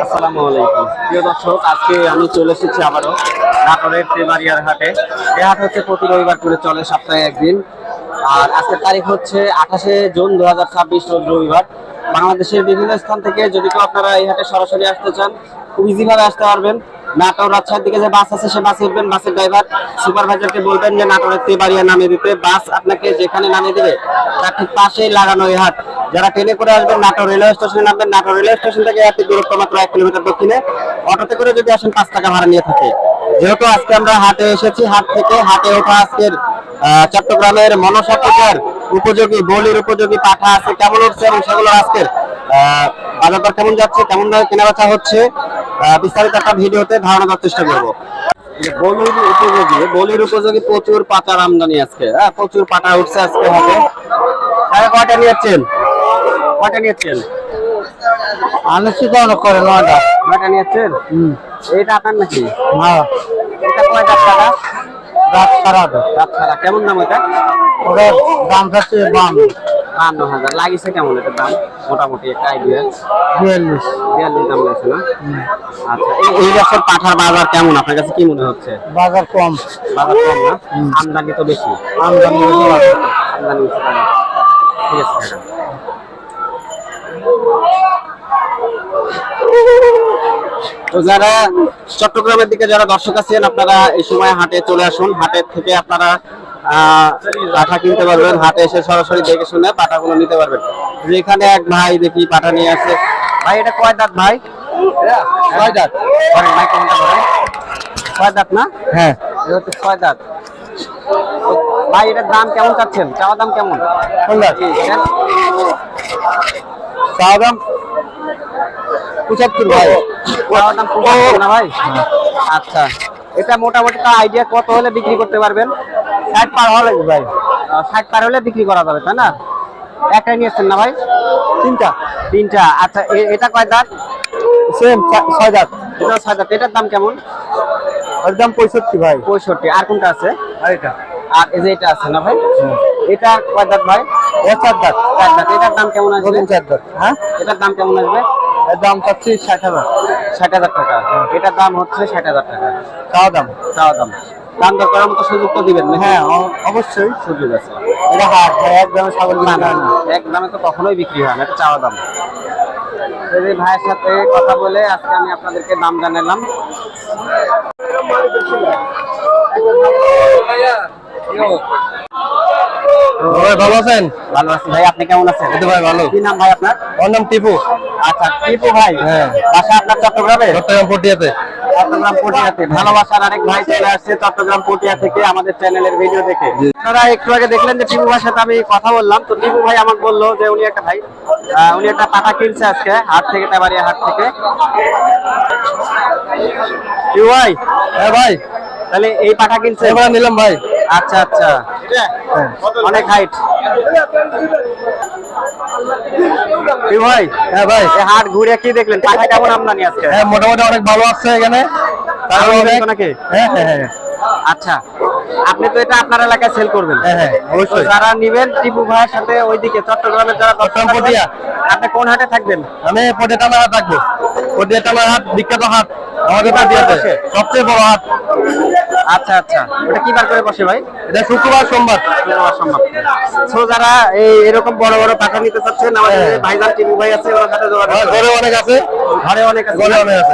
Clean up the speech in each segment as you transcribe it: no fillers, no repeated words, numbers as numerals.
আসসালামু আলাইকুম প্রিয় দর্শক, আজকে আমি চলে এসেছি আবারও নাটোরের তেবাড়িয়ার হাটে। এই হাট হচ্ছে প্রতি রবিবার করে চলে, সপ্তাহে একদিন। আর আজকের তারিখ হচ্ছে 28শে জুন 2026 রোজ রবিবার। বাংলাদেশের বিভিন্ন স্থান থেকে যদি কেউ আপনারা এই হাটে সরাসরি আসতে চান, খুব ইজি ভাবে আসতে পারবেন। নাটোর রাজশাহীর দিকে যে বাস আছে সে বাসে উঠবেন, বাসের ড্রাইভার সুপারভাইজারকে বলবেন যে নাটোরের তেবাড়িয়া নামিয়ে দিতে। বাস আপনাকে যেখানে নামিয়ে দেবে তার ঠিক পাশেই লাগানো এই হাট। যারা ট্রেনে করে আসবেন নাটোর রেলওয়ে স্টেশনে নামবেন। নাটোর রেলওয়ে স্টেশন থেকে হাটের দূরত্ব মাত্র 1 কিলোমিটার দক্ষিণে। অটোতে করে যদি আসেন 5 টাকা ভাড়া নিয়ে থাকে। যেহেতু আজকে আমরা হাটে এসেছি, হাট থেকে হাটে ওঠা আজকের চট্টগ্রামের মনসা পূজার উপযোগী বলির উপযোগী পাঠা আছে কেমন উঠছে এবং সেগুলো আজকের বাজার দর কেমন যাচ্ছে, কেমন কেনাবেচা হচ্ছে, বিস্তারিত একটা ভিডিওতে ধারণা দেওয়ার চেষ্টা করবো। বলির উপযোগী প্রচুর পাতার আমদানি আজকে। প্রচুর পাটা উঠছে আজকে হাটে। কয়টা নিয়েছেন? নয়টা নিয়েছেন। এইটা আপনার নাকি? হ্যাঁ। এটা কয় দাঁত কাটা? দাঁত ছাড়া। কেমন দাম এটা? ওটার দাম যাচ্ছে 52,000। লাগিছে কেমন এটার দাম? মোটামুটি একটা আইডিয়া 42 দাম লাগছে না? আচ্ছা, এই বছর পাঠার বাজার কেমন আপনার কাছে কি মনে হচ্ছে? বাজার কম না? আমদানি তো বেশি। আমদানি বেশি। ঠিক আছে। তো যারা চট্টগ্রামের দিকে যারা দর্শক আছেন, আপনারা এই সময় হাটে চলে আসুন। হাটের থেকে আপনারা পাঠা কিনতে পারবেন। হাটে এসে সরাসরি দেখে শুনে পাঠাগুলো নিতে পারবেন। যেখানে এক ভাই দেখি পাঠা নিয়ে আসে। ভাই এটা কয় দাঁত ভাই? কয় দাঁত? কয় দাঁত না? হ্যাঁ, এটা হচ্ছে 6 দাঁত। ভাই এটার দাম কেমন চাচ্ছেন? চাওয়া দাম কেমন? চাওয়া দাম 75 ভাই। চাওয়া দাম 75 না ভাই? আচ্ছা, এটা মোটামুটি তো আইডিয়া কত হলে বিক্রি করতে পারবেন? 60 পার হলে ভাই। 60 পার হলে বিক্রি করা যাবে, তাই না? একটাই নিয়েছেন না ভাই? তিনটা। আচ্ছা, এটা কয় দাঁত? সেম 6 দাঁত। এটা 6 দাঁত। এটার দাম কেমন? ওর দাম 65 ভাই। 65। আর কোনটা আছে? আর এটা। আর এই যে এটা আছে না ভাই? এটা কয় দাঁত ভাই? 4 দাঁত। 4 দাঁত। এটার দাম কেমন আসবে? 4 দাঁত। হ্যাঁ, এটার দাম কেমন আসবে? এর দাম চাচ্ছি 60,000। 60,000 টাকা। এটার দাম হচ্ছে 60,000 টাকা। চাওয়া দাম। দাম দর করার মতো সুযোগ তো দিবেন না? হ্যাঁ, অবশ্যই সুযোগ আছে। এটা হাট ভাই, একদম ছাগল না, এক দামে তো কখনোই বিক্রি হয় না, এটা চাওয়া দাম। এই ভাইয়ের সাথে কথা বলে আজকে আমি আপনাদেরকে দাম জানালাম। ভালো আছেন? ভালো আছি ভাই, আপনি কেমন আছেন? এই তো ভাই ভালো। কি নাম ভাই আপনার? ওর নাম টিপু। আচ্ছা, টিপু ভাই। হ্যাঁ। বাসা আপনার চট্টগ্রামে? চট্টগ্রাম পটিয়াতে। চট্টগ্রাম পটিয়াতে। ভালোবাসার আরেক ভাই চলে আসছে চট্টগ্রাম পটিয়া থেকে আমাদের চ্যানেলের ভিডিও দেখে। আপনারা একটু আগে দেখলেন যে টিপু ভাইয়ের সাথে আমি কথা বললাম। তো টিপু ভাই আমাকে বললো যে উনি একটা পাঠা কিনছে আজকে হাট থেকে, তেবাড়িয়া হাট থেকে। টিপু ভাই? হ্যাঁ ভাই, তাহলে এই পাঠা কিনছে? এবার নিলাম ভাই। আচ্ছা, অনেক হাইট। ভাই? হ্যাঁ ভাই। হাট ঘুরে কি দেখলেন? পাঠা কেমন আমদানি আজকে? হ্যাঁ, মোটামুটি অনেক ভালো আসছে এখানে। নাকি? হ্যাঁ। আচ্ছা, আপনি তো এটা আপনার এলাকায় সেল করবেন? হ্যাঁ, অবশ্যই। যারা নিবেন টিপু ভাইয়ের সাথে ওইদিকে চট্টগ্রামের যারা পটিয়া, আপনি কোন হাটে থাকবেন? আমি পটিয়া টানা হাট থাকবো। পটিয়া টানা হাট বিখ্যাত হাট আমাদের পটিয়াতে, সবচেয়ে বড় হাট। আচ্ছা, এটা কি বার করে বসে ভাই? এটা শুক্রবার সোমবার। তো যারা এরকম বড় বড় পাঠা নিতে চাচ্ছেন, আমাদের ভাইজান টিপু ভাই আছে, ওনার সাথে যোগাযোগ। ঘরে অনেক আছে।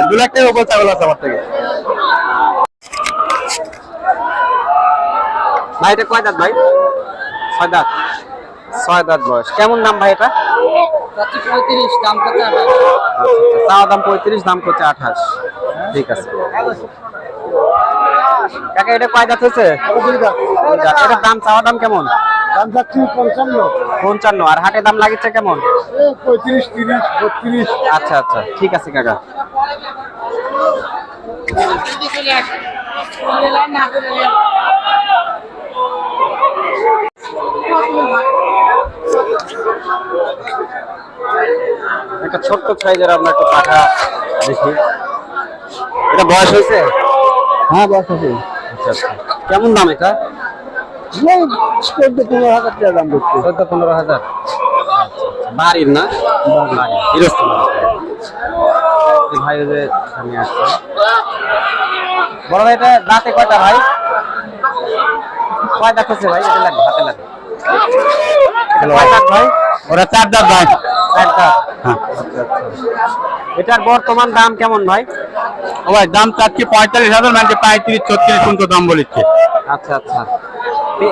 2 লাখ টাকার উপর ছাগল আছে আমার থেকে। ভাই এটা কয় দাঁত ভাই? 6 দাঁত। 6 দাঁত বয়স। কেমন দাম ভাই এটা? 35, দাম কত? চাওয়া দাম 35, দাম করছে 28। ঠিক আছে কাকা, এটা কয় দাঁত হয়েছে? 2 দাঁত। এটার দাম চাওয়া দাম কেমন? দাম চাচ্ছি 55। আর হাটে দাম লাগিচ্ছে কেমন? 35, 30, 32। আচ্ছা, ঠিক আছে কাকা। একটা ছোট্ট সাইজের আমরা একটু পাঠা দেখি। এটা বয়স হয়েছে? হ্যাঁ, বয়স আছে। আচ্ছা, কেমন দাম এটা? 14-15 হাজার টাকা দাম করছে। 14-15 হাজার বাড়ির না? গৃহস্থ মানুষ। এই ভাই ওই যে সামনে আসছে। বড় ভাই এটা দাঁতে কয়টা ভাই? কয় দাঁত হচ্ছে ভাই? এটা লাগে হাতে লাগে। এটা কয় দাঁত ভাই? ওরা 4 দাঁত ভাই। 4 দাঁত। আচ্ছা। এটার বর্তমান দাম কেমন ভাই? ও ভাই দাম চাচ্ছি 45,000, মানে 35-36 পর্যন্ত দাম বলেছে। আচ্ছা।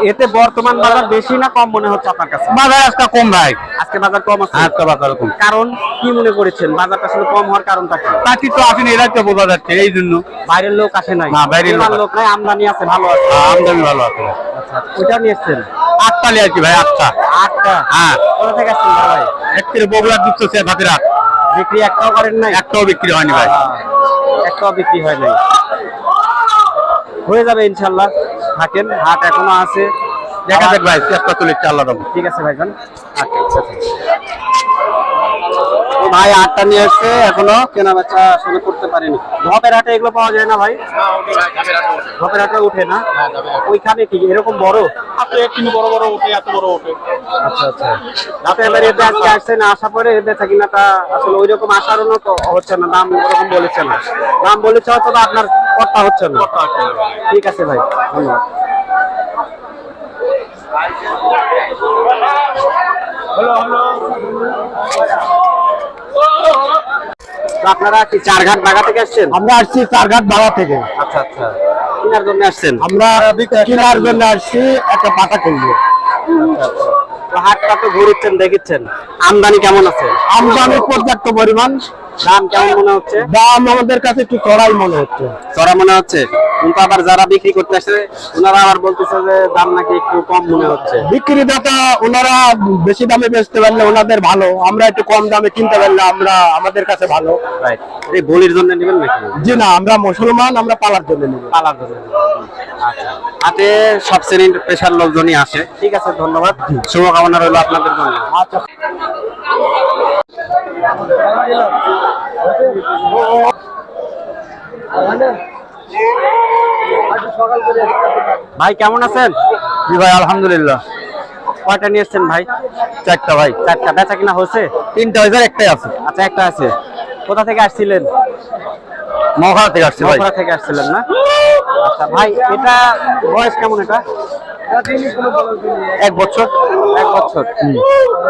এতে বর্তমান বাজার বেশি না কম মনে হচ্ছে আপনার কাছে? বাজার আজকে কম ভাই। আজকে বাজার কম আছে। আজকে বাজার কম। কারণ কি মনে করেছেন বাজারটা আসলে কম হওয়ার কারণটা কি? পাখি তো আসেনি, এরাই তো বোঝা যাচ্ছে এই জন্য। বাইরের লোক আসে নাই? না, বাইরের লোক নাই, আমদানি আছে, ভালো আছে। আমদানি ভালো আছে। আচ্ছা, ওইটা নিয়ে এসছেন? 8টা নিয়ে আসছি ভাই, 8টা। 8টা? হ্যাঁ। কোথা থেকে আসছেন ভাই? একটি বগুড়া দিচ্ছে সে ভাতের হাট। বিক্রি একটাও করেন নাই? একটাও বিক্রি হয়নি ভাই। একটাও বিক্রি হয় নাই। হয়ে যাবে ইনশাল্লাহ, থাকেন, হাট এখনো আছে। দেখা যাক ভাই, চেষ্টা চলেছে আল্লাহ রহমতে। ঠিক আছে ভাইজান। আচ্ছা। তো ভাই 8টা নিয়ে আসছে, এখনো কেনা বেচা আসলে করতে পারেনি। ধপের হাটে এগুলো পাওয়া যায় না ভাই? ধপের হাটে উঠে না? ওইখানে কি এরকম বড়? বড় ওঠে, এত বড় ওঠে। আচ্ছা। আপনি এবারে এতে আজকে আসছেন, আসা পরে বেচা কিনাটা আসলে ওই রকম আসারও হচ্ছে না, দাম ওরকম বলেছে না। দাম বলেছে হয়তো বা আপনার কথা হচ্ছে না। ঠিক আছে ভাই, ধন্যবাদ। আপনারা কি চারঘাট বাগা থেকে আসছেন? আমরা আসছি চারঘাট বাবা থেকে। আচ্ছা। কেনার জন্য আসছেন? আমরা কেনার জন্য আসছি, একটা পাটা কিনবো। তো হাটটা তো ঘুরেছেন, দেখেছেন, আমদানি কেমন আছে? আমদানি পর্যাপ্ত পরিমাণ। দাম কেমন মনে হচ্ছে? দাম আমাদের কাছে একটু চড়াই মনে হচ্ছে। চড়া মনে হচ্ছে, কিন্তু আবার যারা বিক্রি করতে আসে ওনারা আবার বলতেছে যে দাম নাকি একটু কম মনে হচ্ছে। বিক্রেতা ওনারা বেশি দামে বেচতে পারলে ওনাদের ভালো, আমরা একটু কম দামে কিনতে পারলে আমরা আমাদের কাছে ভালো। রাইট। এই বলির জন্য নেবেন নাকি? জি না, আমরা মুসলমান, আমরা পালার জন্য নেব। পালার জন্য। আচ্ছা, হাটে সব শ্রেণীর পেশার লোকজনই আসে। ঠিক আছে, ধন্যবাদ, শুভকামনা রইল আপনাদের জন্য। আচ্ছা। ভাই কেমন আছেন? জি ভাই, আলহামদুলিল্লাহ। কয়টা নিয়ে এসছেন ভাই? 4টা ভাই। 4টা। বেচা কিনা হয়েছে? 3টা হয়েছে, একটাই আছে। আচ্ছা, একটা আছে। কোথা থেকে আসছিলেন? মহাখালী থেকে আসছে ভাই। মহাখালী থেকে আসছিলেন না? আচ্ছা ভাই, এটা বয়স কেমন? এটা 1 বছর। 1 বছর।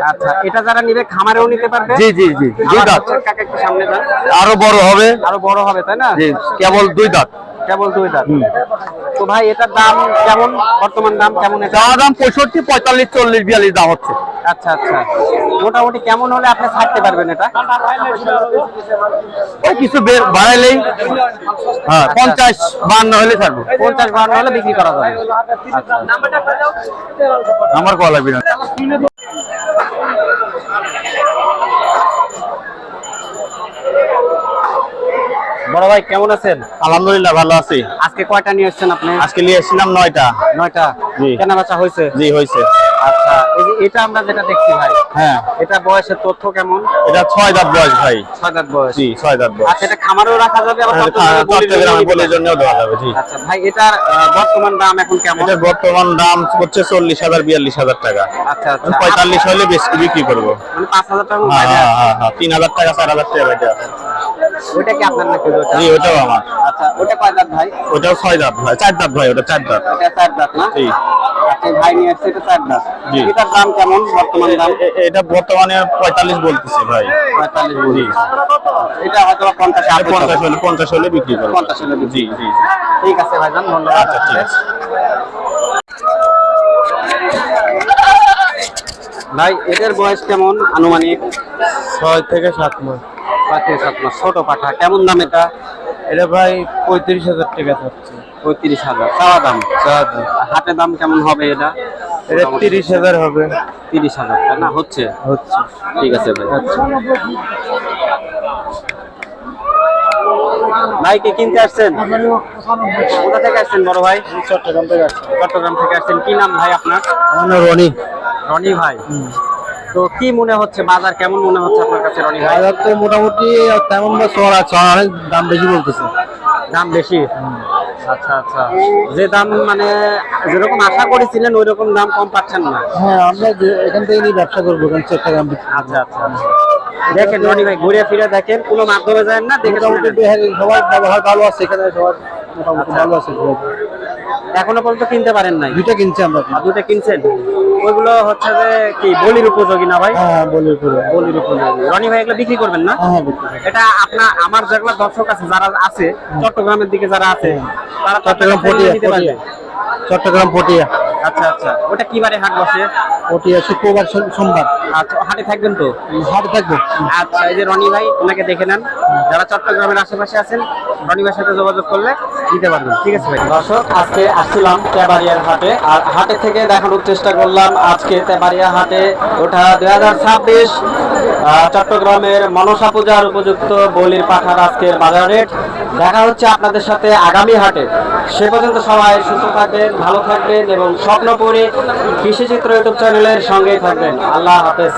আচ্ছা, এটা যারা নিবে খামারেও নিতে পারবে? জি। 2 আমার দাঁত। হচ্ছে, কাকা একটু সামনে যান। আরো বড় হবে। আরো বড় হবে, তাই না? জি, কেবল 2 দাঁত। কেবল 2 দাঁত। তো ভাই এটার দাম কেমন, বর্তমান দাম কেমন? চাওয়া দাম 65, 45, 40, 42 দাম হচ্ছে। আচ্ছা। মোটামুটি কেমন হলে আপনি ছাড়তে পারবেন এটা? ওই কিছু বাড়াইলেই, হ্যাঁ, 50, 52 হলে ছাড়বো। 50-52 হলে বিক্রি করা যাবে। আচ্ছা। আমার কল লাগবে না। বড় ভাই কেমন আছেন? আলহামদুলিল্লাহ, ভালো আছি। আজকে কয়টা নিয়ে এসেছেন আপনি? আজকে নিয়ে এসেছিলাম 9টা। 9টা। জি। কেনা বেচা হয়েছে? জি, হয়েছে। আচ্ছা, এই যে এটা আমরা যেটা দেখছি ভাই, হ্যাঁ, এটা বয়সের তথ্য কেমন? এটা 6 দাঁত বয়স ভাই। 6 দাঁত বয়স। জি, 6 দাঁত বয়স। আচ্ছা, এটা খামারেও রাখা যাবে, আবার চট্টগ্রামে বলির জন্যও দেওয়া যাবে। জি। আচ্ছা ভাই, এটার বর্তমান দাম এখন কেমন? এটার বর্তমান দাম হচ্ছে 40,000, 42,000 টাকা। আচ্ছা। 45 হলে বেশি বিক্রি করবো। মানে 5,000 টাকা হ্যাঁ, বাইরে আছে। 3,000 টাকা, 4,000 টাকা বাইরে আছে। ওইটা কি আপনার নাকি? জি, ওটাও আমার। আচ্ছা, ওটা কয় দাঁত ভাই? ওটাও 6 দাঁত ভাই। 4 দাঁত ভাই, ওটা 4 দাঁত। এটা 4 দাঁত না? জি। আচ্ছা, ভাই নিয়ে আসছে, এটা 4 দাঁত। জি। এটার দাম কেমন বর্তমান দাম? এটা বর্তমানে 45 বলতেছে ভাই। 45 বলি। এটা হয়তো 50 হলে বিক্রি করবো। 50 হলে বিক্রি। জি। ঠিক আছে ভাইজান, ধন্যবাদ। আচ্ছা, ঠিক আছে। ভাই এদের বয়স কেমন আনুমানিক? 6 থেকে 7 মাস। 5 থেকে 7 মাস। ছোট পাঠা, কেমন দাম এটা? এটা ভাই 35,000 টাকা যাচ্ছে। 35,000 চাওয়া দাম। হাটে দাম কেমন হবে এটা? এটা 30,000 হবে। 30,000 তাই না? হচ্ছে। ঠিক আছে ভাই। ভাই কে কিনতে আসছেন? কোথা থেকে আসছেন বড় ভাই? চট্টগ্রাম থেকে আসছে। চট্টগ্রাম থেকে আসছেন। কি নাম ভাই আপনার? আমার নাম রনি। রনি ভাই। তো কি মনে হচ্ছে, বাজার কেমন মনে হচ্ছে আপনার কাছে রনি ভাই? বাজার তো মোটামুটি তেমন বা চড়া, অনেক দাম বেশি বলতেছে। দাম বেশি? আচ্ছা আচ্ছা, যে দাম মানে যেরকম আশা করেছিলেন ওই রকম দাম কম পাচ্ছেন না। হ্যাঁ, আমরা এখান থেকে নিয়ে ব্যবসা করবো, এখান চট্টগ্রাম আচ্ছা আচ্ছা আচ্ছা। দেখেন রনি ভাই, ঘুরে ফিরে দেখেন, কোনো মাধ্যমে যায় না, দেখে শুনে নেন। সবার ব্যবহার ভালো আছে, এখানে সবার মোটামুটি ভালো আছে। এখনো পর্যন্ত কিনতে পারেন নাই? দুইটা কিনছি আমরা। আর দুটো কিনছেন, ওইগুলো হচ্ছে যে কি বলির উপযোগী না ভাই? হ্যাঁ, বলির উপরে। বলির উপযোগী। রনি ভাই এগুলো বিক্রি করবেন না? হ্যাঁ, বিক্রি করি। এটা আমার যেগুলো দর্শক আছে, যারা আছে চট্টগ্রামের দিকে যারা আছে, তারা চট্টগ্রাম পটিয়া পটিয়া, নিতে পারবে। চট্টগ্রাম পটিয়া। আচ্ছা আচ্ছা, ওটা কি বারে হাট বসে? পটিয়া শুক্রবার, সোমবার আচ্ছা, হাটে থাকবেন তো? হাট থাকবো। আচ্ছা, এই যে রনি ভাই, ওনাকে দেখে নেন। যারা চট্টগ্রামের আশেপাশে আছেন, রনি ভাইয়ের সাথে যোগাযোগ করলে নিতে পারবেন। ঠিক আছে ভাই। দর্শক, আজকে আসছিলাম তেবাড়িয়ার হাটে, আর হাটে থেকে দেখানোর চেষ্টা করলাম আজকে তেবাড়িয়া হাটে ওঠা 2026 চট্টগ্রামের মনসা পূজার উপযুক্ত বলির পাঠার আজকের বাজার রেট। দেখা হচ্ছে আপনাদের সাথে আগামী হাটে। সে পর্যন্ত সবাই সুস্থ থাকবেন, ভালো থাকবেন এবং স্বপ্নপুরী কৃষিচিত্র ইউটিউব চ্যানেলের সঙ্গেই থাকবেন। আল্লাহ হাফেজ।